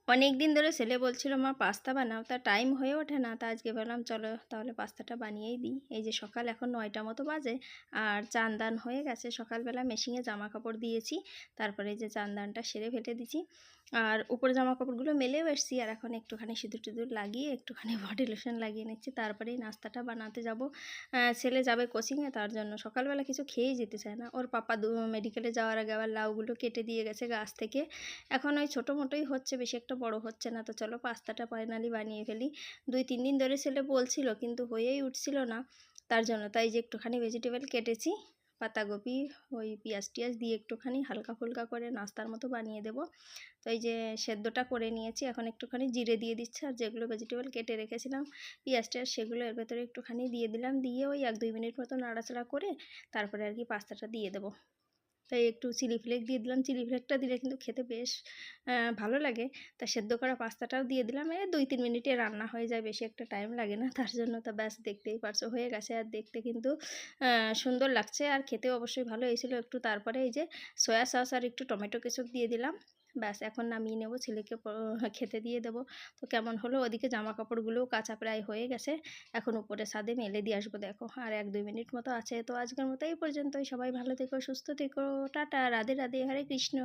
অনেক দিন ধরে ছেলে বলছিল মা পাস্তা বানাও, তা টাইম হয়ে ওঠে না। তা আজকে ভাবলাম চলো তাহলে পাস্তাটা বানিয়েই দিই। এই যে সকাল এখন 9টা মতো বাজে, আর চান দান হয়ে গেছে। সকালবেলা মেশিনে জামা কাপড় দিয়েছি, তারপরে এই যে চান দানটা সেরে ফেলে দিছি, আর উপরে জামা কাপড়গুলো মেলেও এসছি। আর এখন একটুখানি সিঁদুর টিঁদুর লাগিয়ে একটুখানি বডি লোশন লাগিয়ে নিচ্ছি, তারপরেই নাস্তাটা বানাতে যাব। ছেলে যাবে কোচিংয়ে, তার জন্য সকালবেলা কিছু খেয়েই যেতে চায় না। ওর পাপা মেডিকেলে যাওয়ার আগে আবার লাউগুলো কেটে দিয়ে গেছে গাছ থেকে। এখন ওই ছোটো মোটোই হচ্ছে, বেশি একটা বড় হচ্ছে না। তো চলো পাস্তাটা ফাইনালি বানিয়ে ফেলি। 2-3 দিন ধরে ছেলে বলছিল কিন্তু হয়েই উঠছিল না, তার জন্য তাই যে একটুখানি ভেজিটেবল কেটেছি, পাতাকপি, ওই পেঁয়াজ টিয়াজ দিয়ে একটুখানি হালকা ফুলকা করে নাস্তার মতো বানিয়ে দেবো। তো এই যে সেদ্ধটা করে নিয়েছি, এখন একটুখানি জিরে দিয়ে দিচ্ছি, আর যেগুলো ভেজিটেবল কেটে রেখেছিলাম পেঁয়াজ টিয়াজ সেগুলো এর ভেতরে একটুখানি দিয়ে দিলাম, দিয়ে ওই 1-2 মিনিট মতো নাড়াচাড়া করে তারপরে আর কি পাস্তাটা দিয়ে দেবো। তাই একটু চিলি ফ্লেক্স দিয়ে দিলাম, চিলি ফ্লেক্সটা দিলে কিন্তু খেতে বেশ ভালো লাগে। তা সেদ্ধ করা পাস্তাটাও দিয়ে দিলাম, 2-3 মিনিটে রান্না হয়ে যায়, বেশি একটা টাইম লাগে না। তার জন্য তো ব্যাস দেখতেই পারছো হয়ে গেছে, আর দেখতে কিন্তু সুন্দর লাগছে, আর খেতেও অবশ্যই ভালো হয়েছিল একটু। তারপরে এই যে সয়া সস আর একটু টমেটো কেচাপ দিয়ে দিলাম, ব্যাস এখন নামিয়ে নেব, ছেলেকে খেতে দিয়ে দেবো। তো কেমন হলো, ওদিকে জামা কাপড়গুলোও কাচা প্রায় হয়ে গেছে, এখন উপরে ছাদে মেলে দিয়ে আসবো দেখো, আর 1-2 মিনিট মতো আছে। তো আজকের মতো এই পর্যন্তই, সবাই ভালো থেকো, সুস্থ থেকো, টাটা, রাধে রাধে, হরে কৃষ্ণ।